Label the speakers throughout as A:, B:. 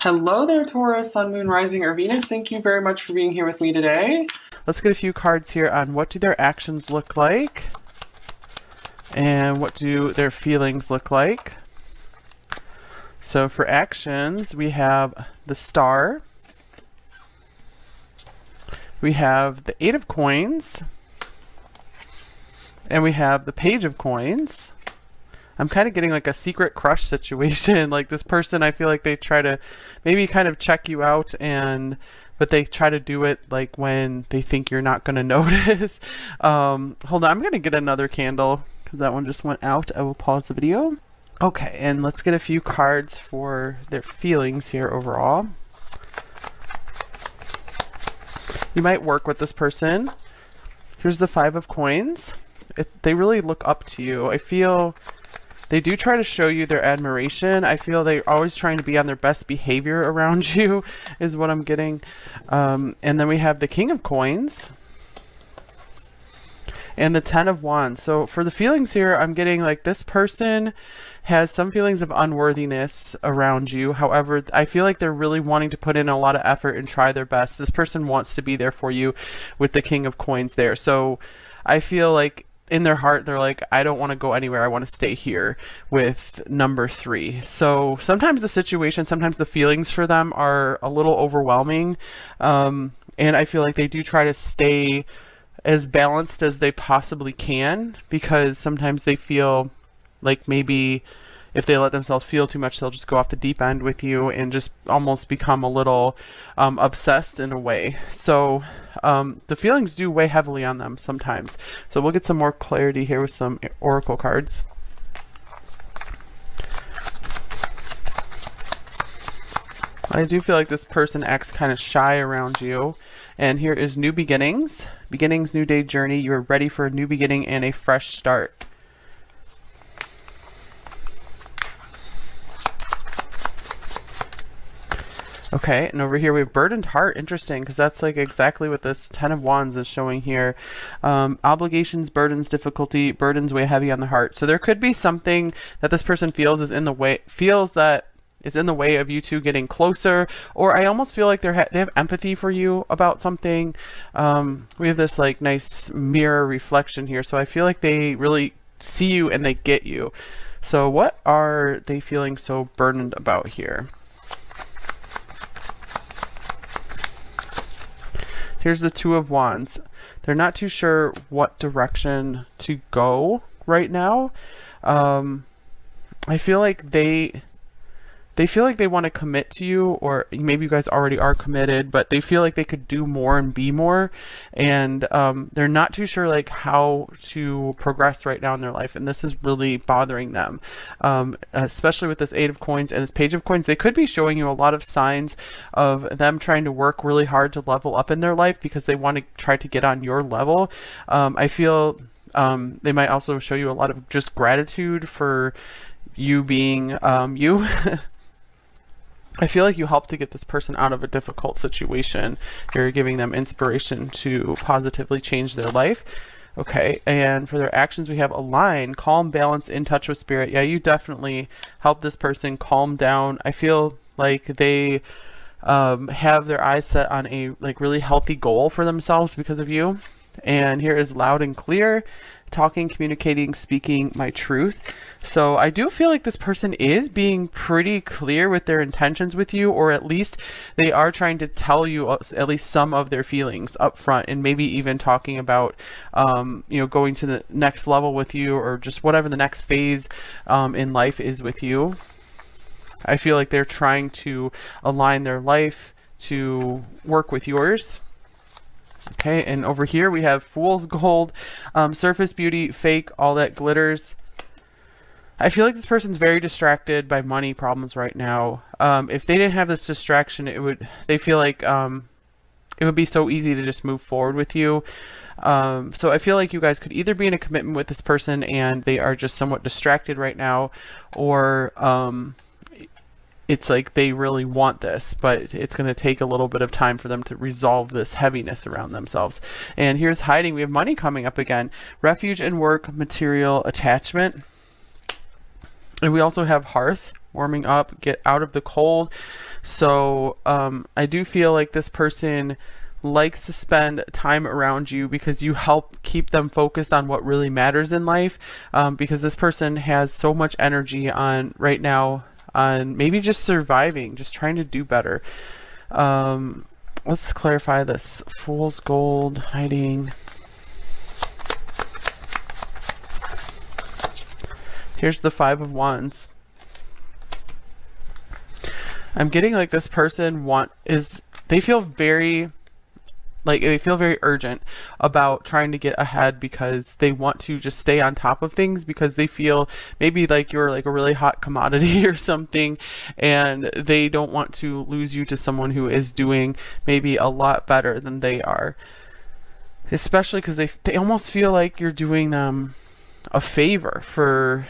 A: Hello there, Taurus, Sun, Moon, Rising, or Venus. Thank you very much for being here with me today. Let's get a few cards here on what do their actions look like and what do their feelings look like. So for actions, we have the Star, we have the Eight of Coins, and we have the Page of Coins. I'm kind of getting like a secret crush situation. Like this person, I feel like they try to maybe kind of check you out, but they try to do it like when they think you're not going to notice. Hold on, I'm going to get another candle because that one just went out. I will pause the video. Okay, and let's get a few cards for their feelings here overall. You might work with this person. Here's the Five of Coins. They really look up to you. I feel they do try to show you their admiration. I feel they're always trying to be on their best behavior around you, is what I'm getting. And then we have the King of Coins and the Ten of Wands. So for the feelings here, I'm getting like this person has some feelings of unworthiness around you. However, I feel like they're really wanting to put in a lot of effort and try their best. This person wants to be there for you with the King of Coins there. So I feel like in their heart, they're like, I don't want to go anywhere. I want to stay here with number 3. So sometimes the situation, sometimes the feelings for them are a little overwhelming. And I feel like they do try to stay as balanced as they possibly can, because sometimes they feel like maybe if they let themselves feel too much, they'll just go off the deep end with you and just almost become a little obsessed in a way. So the feelings do weigh heavily on them sometimes. So we'll get some more clarity here with some oracle cards. I do feel like this person acts kind of shy around you. And here is new beginnings. Beginnings, new day journey. You are ready for a new beginning and a fresh start. Okay, and over here we have burdened heart. Interesting, because that's like exactly what this Ten of Wands is showing here. Obligations, burdens, difficulty, burdens weigh heavy on the heart. So there could be something that this person feels is in the way, of you two getting closer, or I almost feel like they have empathy for you about something. We have this like nice mirror reflection here, so I feel like they really see you and they get you. So what are they feeling so burdened about here? Here's the Two of Wands. They're not too sure what direction to go right now. I feel like they feel like they want to commit to you, or maybe you guys already are committed, but they feel like they could do more and be more, and they're not too sure like how to progress right now in their life, and this is really bothering them, especially with this Eight of Coins and this Page of Coins. They could be showing you a lot of signs of them trying to work really hard to level up in their life because they want to try to get on your level. I feel they might also show you a lot of just gratitude for you being you. I feel like you helped to get this person out of a difficult situation. You're giving them inspiration to positively change their life. Okay, and for their actions, we have align, calm, balance, in touch with spirit. Yeah, you definitely help this person calm down. I feel like they have their eyes set on a like really healthy goal for themselves because of you. And here is loud and clear, talking, communicating, speaking my truth. So I do feel like this person is being pretty clear with their intentions with you, or at least they are trying to tell you at least some of their feelings up front, and maybe even talking about going to the next level with you, or just whatever the next phase in life is with you. I feel like they're trying to align their life to work with yours. Okay, and over here we have Fool's Gold, surface beauty, fake, all that glitters. I feel like this person's very distracted by money problems right now. If they didn't have this distraction, they feel like it would be so easy to just move forward with you. So I feel like you guys could either be in a commitment with this person and they are just somewhat distracted right now, or it's like they really want this, but it's going to take a little bit of time for them to resolve this heaviness around themselves. And here's hiding. We have money coming up again. Refuge and work, material, attachment. And we also have hearth. warming up, get out of the cold. So I do feel like this person likes to spend time around you because you help keep them focused on what really matters in life, because this person has so much energy on right now on maybe just surviving, just trying to do better. Let's clarify this. Fool's gold, hiding. Here's the Five of Wands. I'm getting like this person they feel very urgent about trying to get ahead because they want to just stay on top of things, because they feel maybe like you're like a really hot commodity or something, and they don't want to lose you to someone who is doing maybe a lot better than they are, especially because they almost feel like you're doing them a favor for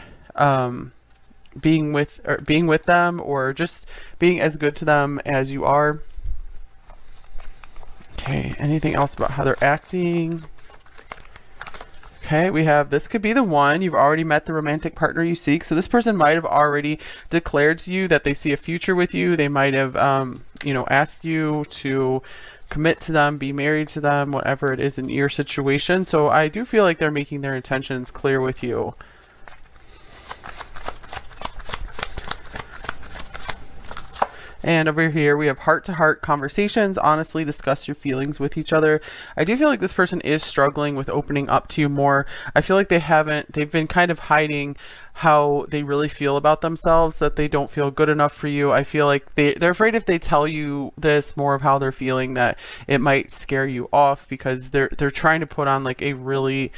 A: being with them, or just being as good to them as you are. Okay, anything else about how they're acting? Okay, we have, this could be the one. You've already met the romantic partner you seek. So this person might have already declared to you that they see a future with you. They might have, asked you to commit to them, be married to them, whatever it is in your situation. So I do feel like they're making their intentions clear with you. And over here we have heart-to-heart conversations. Honestly, discuss your feelings with each other. I do feel like this person is struggling with opening up to you more. I feel like they've been kind of hiding how they really feel about themselves, that they don't feel good enough for you. I feel like they're afraid if they tell you this more of how they're feeling, that it might scare you off, because they're trying to put on like a really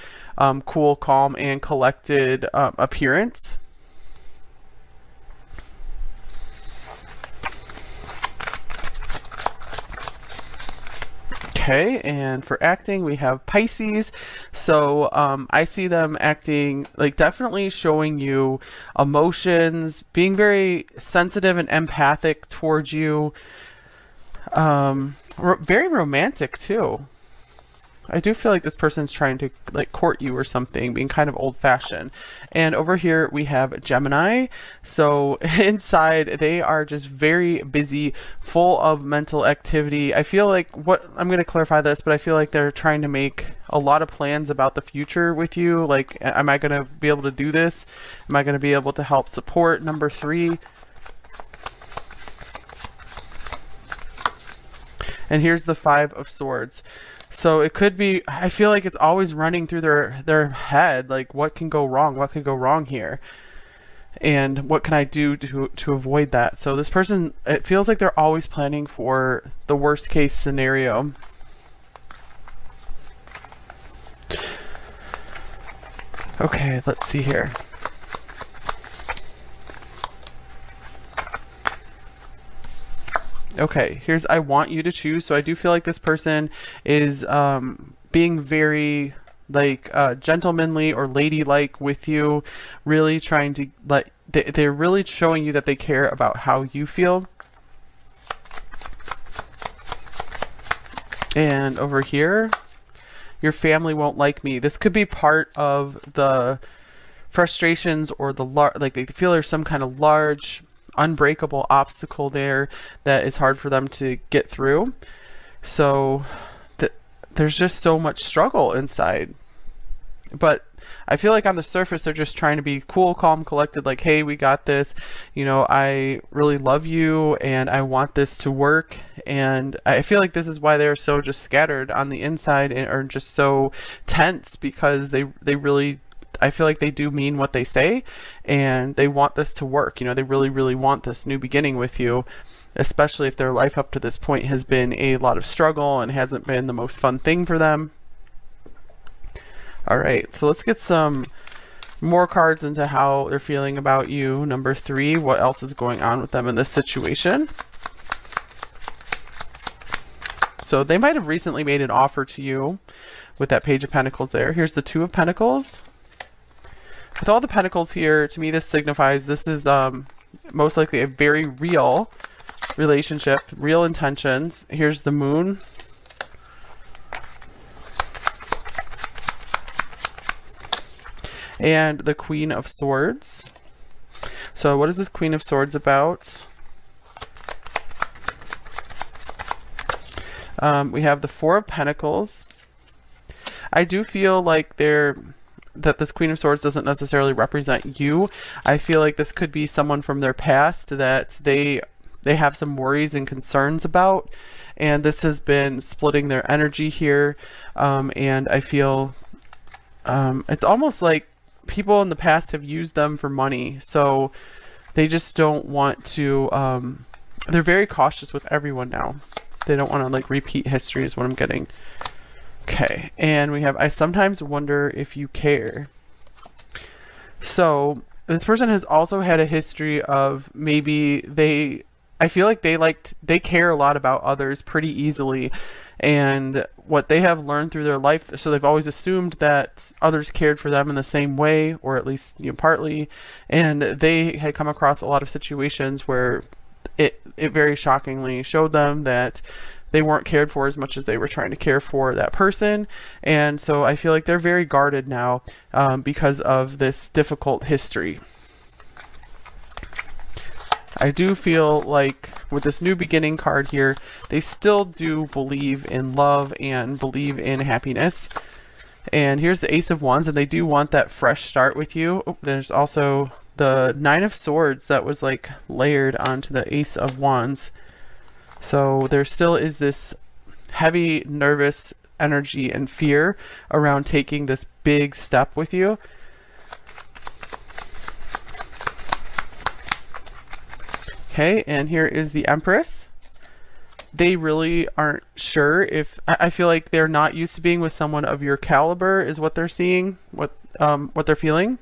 A: cool, calm, and collected appearance. Okay, and for acting, we have Pisces. So I see them acting like definitely showing you emotions, being very sensitive and empathic towards you. Very romantic too. I do feel like this person's trying to like court you or something, being kind of old-fashioned. And over here we have Gemini. So inside they are just very busy, full of mental activity. I feel like I'm going to clarify this, but I feel like they're trying to make a lot of plans about the future with you. Like, am I going to be able to do this? Am I going to be able to help support? Number 3. And here's the 5 of Swords. So it could be, I feel like it's always running through their head, like what can go wrong? What could go wrong here? And what can I do to avoid that? So this person, it feels like they're always planning for the worst case scenario. Okay, let's see here. Okay, here's I want you to choose. So I do feel like this person is being very like gentlemanly or ladylike with you, really trying to they're really showing you that they care about how you feel. And over here, your family won't like me. This could be part of the frustrations, or like they feel there's some kind of large unbreakable obstacle there that is hard for them to get through. So there's just so much struggle inside. But I feel like on the surface they're just trying to be cool, calm, collected, like, hey, we got this, I really love you and I want this to work. And I feel like this is why they're so just scattered on the inside and are just so tense, because they really, I feel like they do mean what they say, and they want this to work. They really, really want this new beginning with you, especially if their life up to this point has been a lot of struggle and hasn't been the most fun thing for them. All right, so let's get some more cards into how they're feeling about you. Number 3, what else is going on with them in this situation? So they might have recently made an offer to you with that Page of Pentacles there. Here's the 2 of Pentacles. With all the pentacles here, to me this signifies this is most likely a very real relationship, real intentions. Here's the Moon. And the Queen of Swords. So what is this Queen of Swords about? We have the Four of Pentacles. I do feel like that this Queen of Swords doesn't necessarily represent you. I feel like this could be someone from their past that they have some worries and concerns about, and this has been splitting their energy here. And I feel it's almost like people in the past have used them for money, so they just don't want to they're very cautious with everyone now. They don't want to like repeat history is what I'm getting. Okay, and we have, I sometimes wonder if you care. So this person has also had a history of maybe I feel like they care a lot about others pretty easily, and what they have learned through their life, so they've always assumed that others cared for them in the same way, or at least, you know, partly, and they had come across a lot of situations where it very shockingly showed them that they weren't cared for as much as they were trying to care for that person. And so I feel like they're very guarded now because of this difficult history. I do feel like with this new beginning card here, they still do believe in love and believe in happiness. And here's the Ace of Wands, and they do want that fresh start with you. Oh, there's also the Nine of Swords that was like layered onto the Ace of Wands. So there still is this heavy nervous energy and fear around taking this big step with you. Okay, and here is the Empress. They really aren't sure if, I feel like they're not used to being with someone of your caliber is what they're seeing, what they're feeling.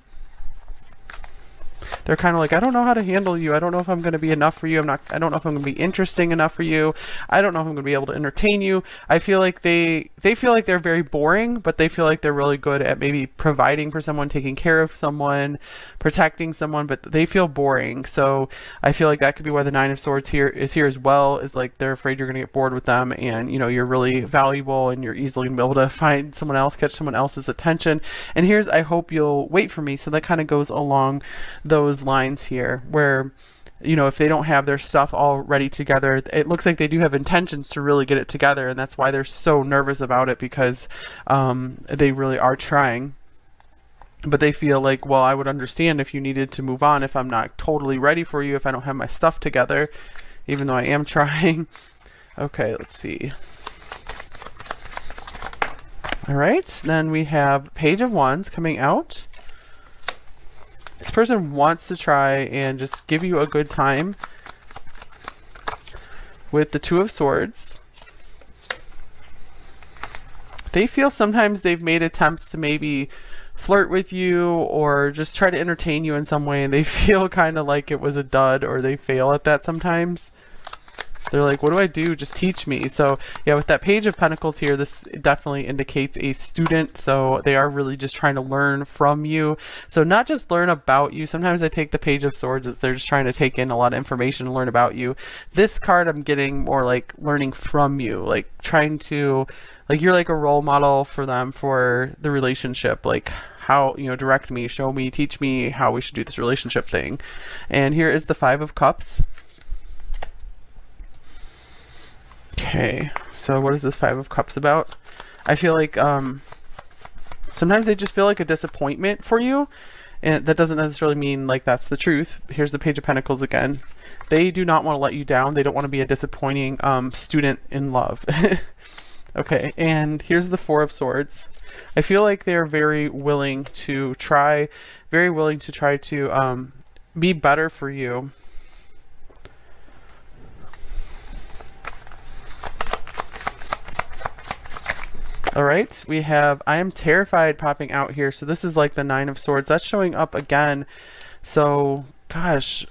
A: They're kind of like, I don't know how to handle you. I don't know if I'm going to be enough for you. I don't know if I'm going to be interesting enough for you. I don't know if I'm going to be able to entertain you. I feel like they feel like they're very boring, but they feel like they're really good at maybe providing for someone, taking care of someone, protecting someone, but they feel boring. So I feel like that could be why the Nine of Swords is here as well, is like they're afraid you're going to get bored with them, and you know, you're really valuable and you're easily able to find someone else, catch someone else's attention. And here's, I hope you'll wait for me. So that kind of goes along those lines here, where, you know, if they don't have their stuff all ready together, it looks like they do have intentions to really get it together, and that's why they're so nervous about it, because they really are trying. But they feel like, well, I would understand if you needed to move on if I'm not totally ready for you, if I don't have my stuff together, even though I am trying. Okay, let's see. All right, then we have Page of Wands coming out. This person wants to try and just give you a good time with the Two of Swords. They feel sometimes they've made attempts to maybe flirt with you or just try to entertain you in some way, and they feel kind of like it was a dud, or they fail at that sometimes. They're like, what do I do? Just teach me. So yeah, with that Page of Pentacles here, this definitely indicates a student. So they are really just trying to learn from you. So not just learn about you. Sometimes I take the Page of Swords as they're just trying to take in a lot of information and learn about you. This card, I'm getting more like learning from you, like trying to, like you're like a role model for them for the relationship, like how, you know, direct me, show me, teach me how we should do this relationship thing. And here is the Five of Cups. Okay, so what is this Five of Cups about? I feel like sometimes they just feel like a disappointment for you, and that doesn't necessarily mean like that's the truth. Here's the Page of Pentacles again. They do not want to let you down. They don't want to be a disappointing student in love. Okay, and here's the Four of Swords. I feel like they're very willing to try to be better for you. All right, we have I am terrified popping out here. So this is like the Nine of Swords. That's showing up again. So, gosh,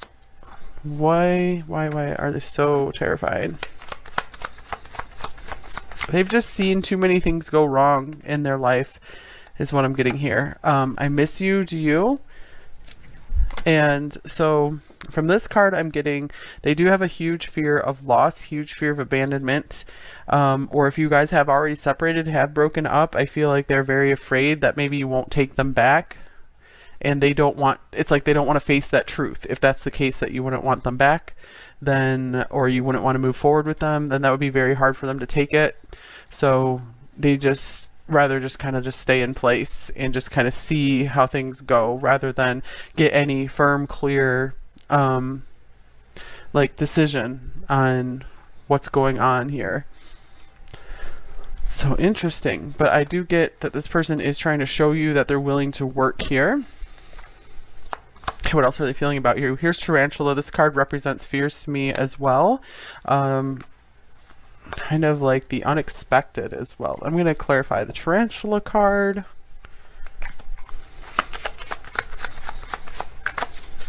A: why are they so terrified? They've just seen too many things go wrong in their life, is what I'm getting here. I miss you, do you? And so from this card, I'm getting they do have a huge fear of loss, huge fear of abandonment. Or if you guys have already separated, have broken up, I feel like they're very afraid that maybe you won't take them back. and they don't want, it's like they don't want to face that truth. If that's the case, that you wouldn't want them back, then, or you wouldn't want to move forward with them, then that would be very hard for them to take it. So they just rather just kind of just stay in place and just kind of see how things go, rather than get any firm, clear like decision on what's going on here. So interesting, but I do get that this person is trying to show you that they're willing to work here. Okay, what else are they feeling about you? Here's Tarantula. This card represents fears to me as well. Kind of like the unexpected as well. I'm going to clarify the Tarantula card.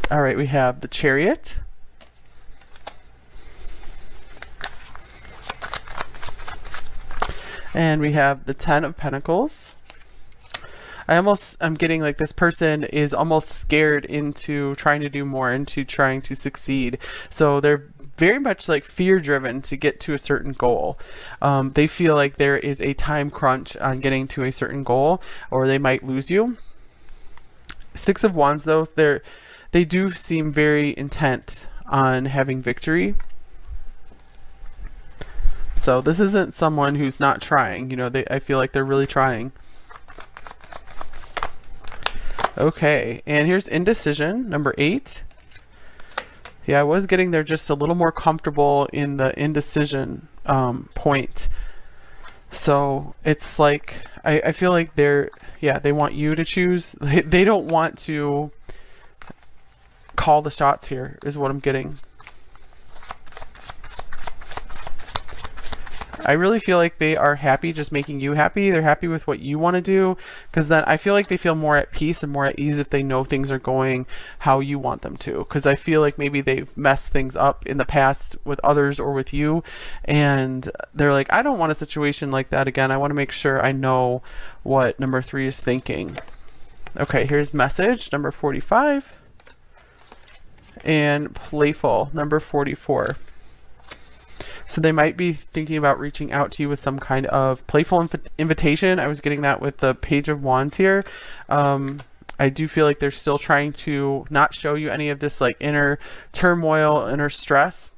A: All right, we have the Chariot. And we have the Ten of Pentacles. I'm getting like this person is almost scared into trying to do more, into trying to succeed. So they're very much like fear driven to get to a certain goal. They feel like there is a time crunch on getting to a certain goal, or they might lose you. Six of Wands though, they do seem very intent on having victory. So this isn't someone who's not trying, you know, I feel like they're really trying. Okay, and here's indecision, number 8. Yeah, I was getting there just a little more comfortable in the indecision point. So it's like, I feel like they want you to choose. They don't want to call the shots here, is what I'm getting. I really feel like they are happy just making you happy. They're happy with what you want to do, because then I feel like they feel more at peace and more at ease if they know things are going how you want them to. Because I feel like maybe they've messed things up in the past with others or with you, and they're like, I don't want a situation like that again. I want to make sure I know what number 3 is thinking. Okay, here's message, number 45. And playful, number 44. So they might be thinking about reaching out to you with some kind of playful invitation. I was getting that with the Page of Wands here. I do feel like they're still trying to not show you any of this like inner turmoil, inner stress.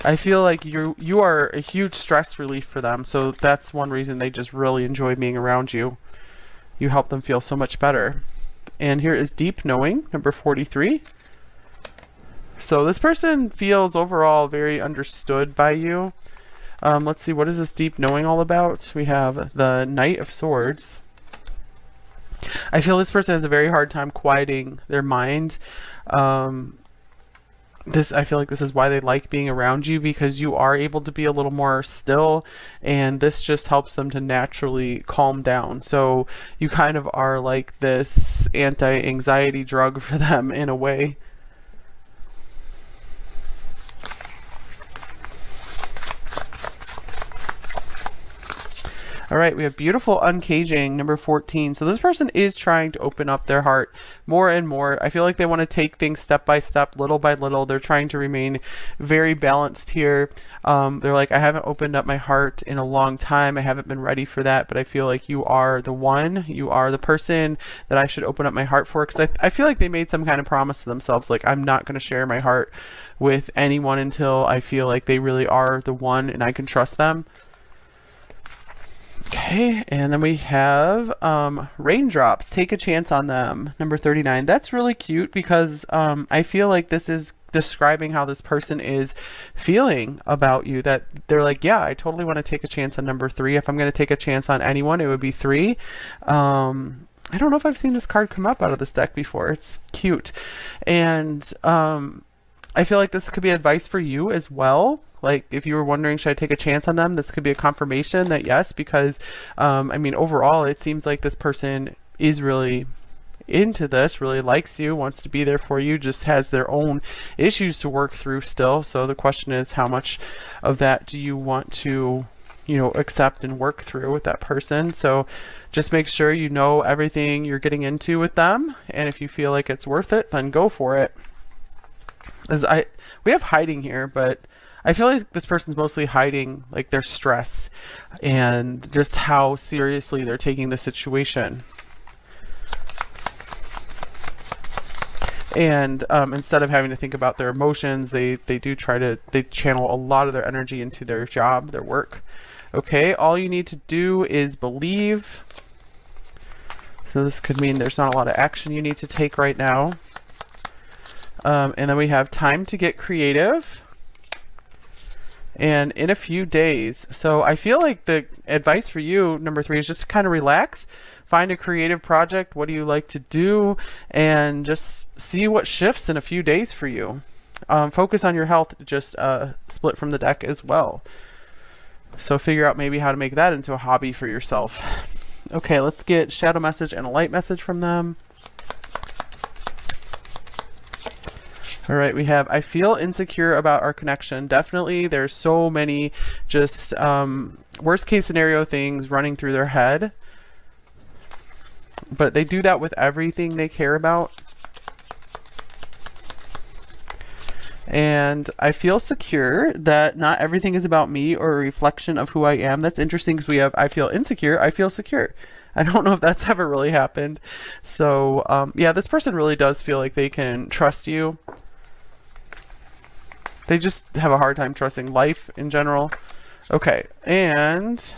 A: I feel like you are a huge stress relief for them. So that's one reason they just really enjoy being around you. You help them feel so much better. And here is deep knowing, number 43. So this person feels overall very understood by you. Let's see, what is this deep knowing all about? We have the Knight of Swords. I feel this person has a very hard time quieting their mind. I feel like this is why they like being around you, because you are able to be a little more still, and this just helps them to naturally calm down. So you kind of are like this anti-anxiety drug for them in a way. All right, we have beautiful uncaging, number 14. So this person is trying to open up their heart more and more. I feel like they want to take things step by step, little by little. They're trying to remain very balanced here. They're like, I haven't opened up my heart in a long time. I haven't been ready for that, but I feel like you are the one. You are the person that I should open up my heart for, because I feel like they made some kind of promise to themselves, like, I'm not going to share my heart with anyone until I feel like they really are the one and I can trust them. Okay, and then we have raindrops, take a chance on them, number 39. That's really cute, because I feel like this is describing how this person is feeling about you, that they're like, yeah, I totally want to take a chance on number 3. If I'm going to take a chance on anyone, it would be 3. I don't know if I've seen this card come up out of this deck before. It's cute. And I feel like this could be advice for you as well. Like, if you were wondering, should I take a chance on them? This could be a confirmation that yes, because, I mean, overall, it seems like this person is really into this, really likes you, wants to be there for you, just has their own issues to work through still. So the question is, how much of that do you want to, you know, accept and work through with that person? So just make sure you know everything you're getting into with them. And if you feel like it's worth it, then go for it. We have hiding here, but I feel like this person's mostly hiding like their stress and just how seriously they're taking the situation. And instead of having to think about their emotions, they channel a lot of their energy into their job, their work. Okay, all you need to do is believe. So this could mean there's not a lot of action you need to take right now. And then we have time to get creative. And in a few days. So I feel like the advice for you, number 3, is just to kind of relax. Find a creative project. What do you like to do? And just see what shifts in a few days for you. Focus on your health, just split from the deck as well. So figure out maybe how to make that into a hobby for yourself. Okay, let's get shadow message and a light message from them. All right, we have, I feel insecure about our connection. Definitely, there's so many just worst case scenario things running through their head. But they do that with everything they care about. And I feel secure that not everything is about me or a reflection of who I am. That's interesting because we have, I feel insecure, I feel secure. I don't know if that's ever really happened. So yeah, this person really does feel like they can trust you. They just have a hard time trusting life in general. Okay, and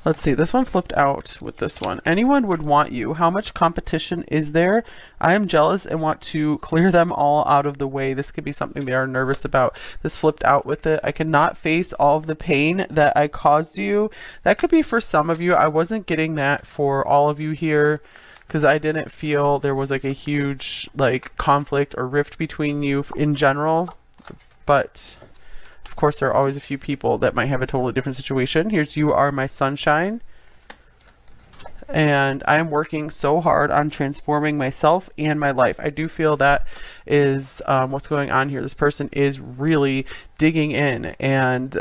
A: let's see, this one flipped out with this one. Anyone would want you. How much competition is there? I am jealous and want to clear them all out of the way. This could be something they are nervous about. This flipped out with it. I cannot face all of the pain that I caused you. That could be for some of you. I wasn't getting that for all of you here, because I didn't feel there was like a huge like conflict or rift between you in general. But of course, there are always a few people that might have a totally different situation. Here's You Are My Sunshine. And I am working so hard on transforming myself and my life. I do feel that is what's going on here. This person is really digging in and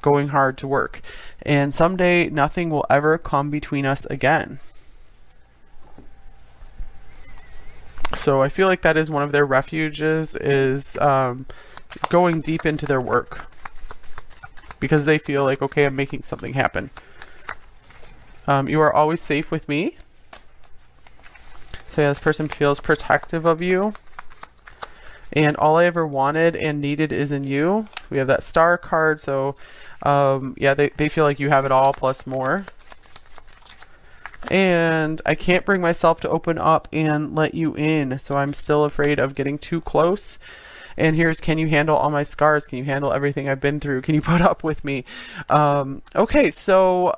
A: going hard to work. And someday nothing will ever come between us again. So I feel like that is one of their refuges, is going deep into their work, because they feel like, okay, I'm making something happen. You are always safe with me. So yeah, this person feels protective of you. And all I ever wanted and needed is in you. We have that Star card, so yeah, they feel like you have it all plus more. And I can't bring myself to open up and let you in, so I'm still afraid of getting too close. And here's, can you handle all my scars? Can you handle everything I've been through? Can you put up with me? Okay, so